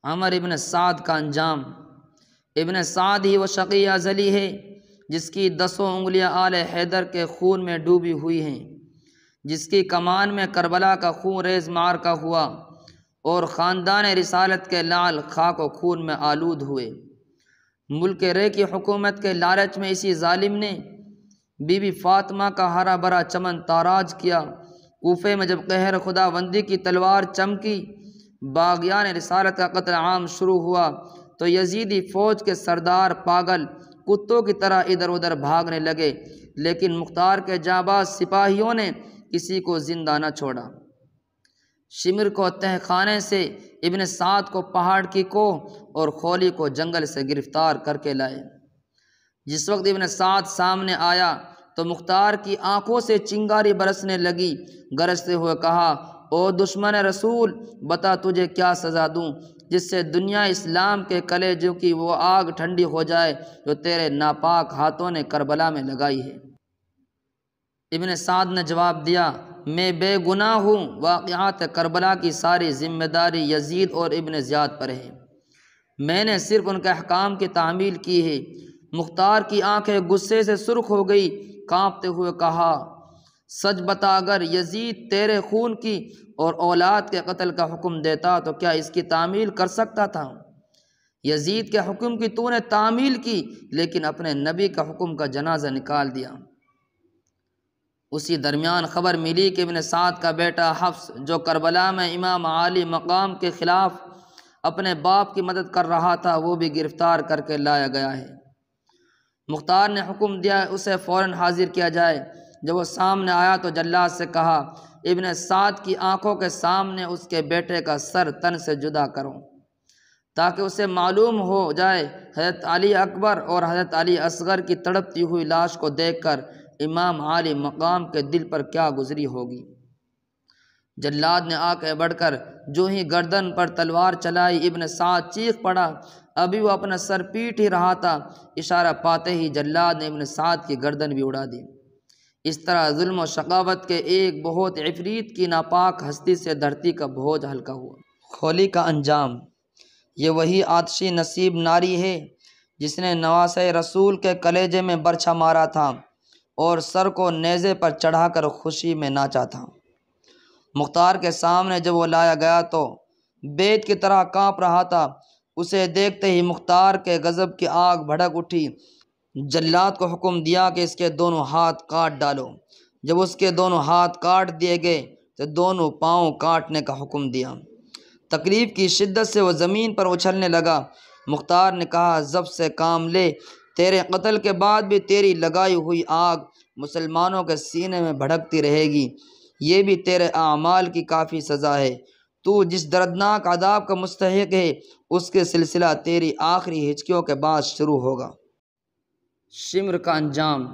عمر ابن سعد کا انجام۔ ابن سعد ہی وہ شقی ازلی ہے جس کی 10 انگلیاں آل حیدر کے خون میں ڈوبی ہوئی ہیں، جس کی کمان میں کربلا کا خون ریز معرکہ ہوا اور خاندان رسالت کے لعل خاک و خون میں آلود ہوئے۔ ملک رے کی حکومت کے لالچ میں اسی ظالم نے بی بی فاطمہ کا ہرا بھرا چمن تاراج کیا۔ کوفے میں جب قہر خداوندی کی تلوار چمکی، باغیان رسالت کا قتل عام شروع ہوا تو یزیدی فوج کے سردار پاگل کتوں کی طرح ادھر ادھر بھاگنے لگے، لیکن مختار کے جانباز سپاہیوں نے کسی کو زندہ نہ چھوڑا۔ شمر کو تہ خانے سے، ابن سعد کو پہاڑ کی کوہ اور خولی کو جنگل سے گرفتار کر کے لائے۔ جس وقت ابن سعد سامنے آیا تو مختار کی آنکھوں سے چنگاری برسنے لگی۔ گرجتے ہوئے کہا، او دشمن رسول، بتا تجھے کیا سزا دوں جس سے دنیا اسلام کے کلیجوں کی وہ آگ ٹھنڈی ہو جائے جو تیرے ناپاک ہاتھوں نے کربلا میں لگائی ہے۔ ابن سعد نے جواب دیا، میں بے گناہ ہوں، واقعات کربلا کی ساری ذمہ داری یزید اور ابن زیاد پر ہے، میں نے صرف ان کے احکام کی تعمیل کی ہے۔ مختار کی آنکھیں غصے سے سرخ ہو گئی، کانپتے ہوئے کہا، سچ بتا، اگر یزید تیرے خون کی اور اولاد کے قتل کا حکم دیتا تو کیا اس کی تعمیل کر سکتا تھا؟ یزید کے حکم کی تو نے تعمیل کی، لیکن اپنے نبی کا حکم کا جنازہ نکال دیا۔ اسی درمیان خبر ملی کہ ابن سعد کا بیٹا حفص، جو کربلا میں امام عالی مقام کے خلاف اپنے باپ کی مدد کر رہا تھا، وہ بھی گرفتار کر کے لایا گیا ہے۔ مختار نے حکم دیا اسے فوراً حاضر کیا جائے۔ جب وہ سامنے آیا تو جلاد سے کہا، ابن سعد کی آنکھوں کے سامنے اس کے بیٹے کا سر تن سے جدا کرو تاکہ اسے معلوم ہو جائے۔ حضرت علی اکبر اور حضرت علی اصغر کی تڑپتی ہوئی لاش کو دیکھ کر امام عالی مقام کے دل پر کیا گزری ہوگی۔ جلاد نے آگے بڑھ کر جو ہی گردن پر تلوار چلائی، ابن سعد چیخ پڑا۔ ابھی وہ اپنا سر پیٹ ہی رہا تھا، اشارہ پاتے ہی جلاد نے ابن سعد کی گردن بھی اڑا دی۔ اس طرح ظلم و شقاوت کے ایک بہت عفریت کی ناپاک ہستی سے دھرتی کا بوجھ ہلکا ہوا۔ خولی کا انجام۔ یہ وہی آتشی نصیب ناری ہے جس نے نواسہ رسول کے کلیجے میں برچھا مارا تھا اور سر کو نیزے پر چڑھا کر خوشی میں ناچا تھا۔ مختار کے سامنے جب وہ لایا گیا تو بیت کی طرح کانپ رہا تھا۔ اسے دیکھتے ہی مختار کے غضب کی آگ بھڑک اٹھی۔ جلاد کو حکم دیا کہ اس کے دونوں ہاتھ کاٹ ڈالو۔ جب اس کے دونوں ہاتھ کاٹ دیے گئے تو دونوں پاؤں کاٹنے کا حکم دیا۔ تکلیف کی شدت سے وہ زمین پر اچھلنے لگا۔ مختار نے کہا، ضبط سے کام لے، تیرے قتل کے بعد بھی تیری لگائی ہوئی آگ مسلمانوں کے سینے میں بھڑکتی رہے گی، یہ بھی تیرے اعمال کی کافی سزا ہے۔ تو جس دردناک عذاب کا مستحق ہے، اس کے سلسلہ تیری آخری ہچکیوں کے بعد شروع ہوگا۔ شمر کا انجام۔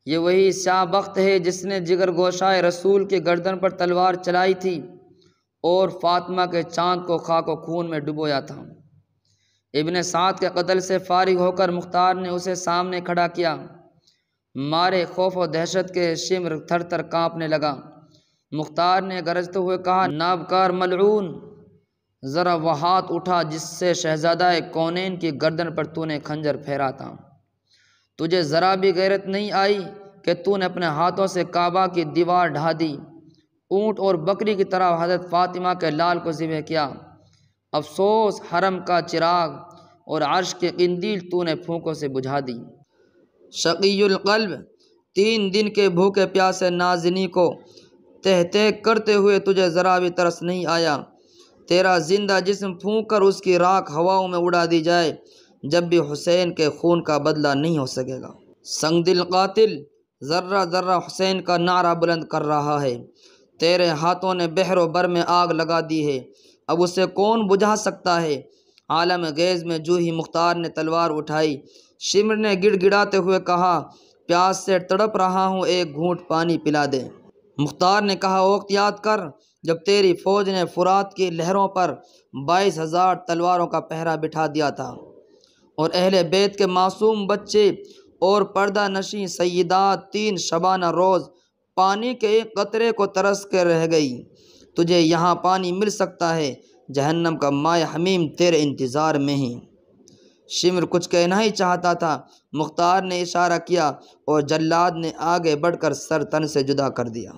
یہ وہی سیاہ بخت ہے جس نے جگر گوشائے رسول کی گردن پر تلوار چلائی تھی اور فاطمہ کے چاند کو خاک و خون میں ڈبویا تھا۔ ابن سعد کے قتل سے فارغ ہو کر مختار نے اسے سامنے کھڑا کیا۔ مارے خوف و دہشت کے شمر تھر تھر کانپنے لگا۔ مختار نے گرجتے ہوئے کہا، نابکار ملعون، ذرا وہ ہاتھ اٹھا جس سے شہزادہ کونین کی گردن پر تو نے خنجر پھیرا تھا۔ تجھے ذرا بھی غیرت نہیں آئی کہ تو نے اپنے ہاتھوں سے کعبہ کی دیوار ڈھا دی، اونٹ اور بکری کی طرح حضرت فاطمہ کے لال کو ذبح کیا۔ افسوس، حرم کا چراغ اور عرش کی قندیل تو نے پھونکوں سے بجھا دی۔ شقی القلب، 3 دن کے بھوکے پیاسے نازنی کو تہ تہ کرتے ہوئے تجھے ذرا بھی ترس نہیں آیا۔ تیرا زندہ جسم پھونک کر اس کی راکھ ہواؤں میں اڑا دی جائے، جب بھی حسین کے خون کا بدلہ نہیں ہو سکے گا۔ سنگ دل قاتل ذرہ ذرہ حسین کا نعرہ بلند کر رہا ہے۔ تیرے ہاتھوں نے بحر و بر میں آگ لگا دی ہے، اب اسے کون بجھا سکتا ہے؟ عالم غیظ میں جو ہی مختار نے تلوار اٹھائی، شمر نے گڑ گڑاتے ہوئے کہا، پیاس سے تڑپ رہا ہوں، ایک گھونٹ پانی پلا دے۔ مختار نے کہا، وقت یاد کر جب تیری فوج نے فرات کی لہروں پر 22,000 تلواروں کا پہرا بٹھا دیا تھا اور اہل بیت کے معصوم بچے اور پردہ نشیں سیدات 3 شبانہ روز پانی کے ایک قطرے کو ترس کے رہ گئی۔ تجھے یہاں پانی مل سکتا ہے جہنم کا مائع حمیم تیرے انتظار میں ہی۔ شمر کچھ کہنا ہی چاہتا تھا، مختار نے اشارہ کیا اور جلاد نے آگے بڑھ کر سر تن سے جدا کر دیا۔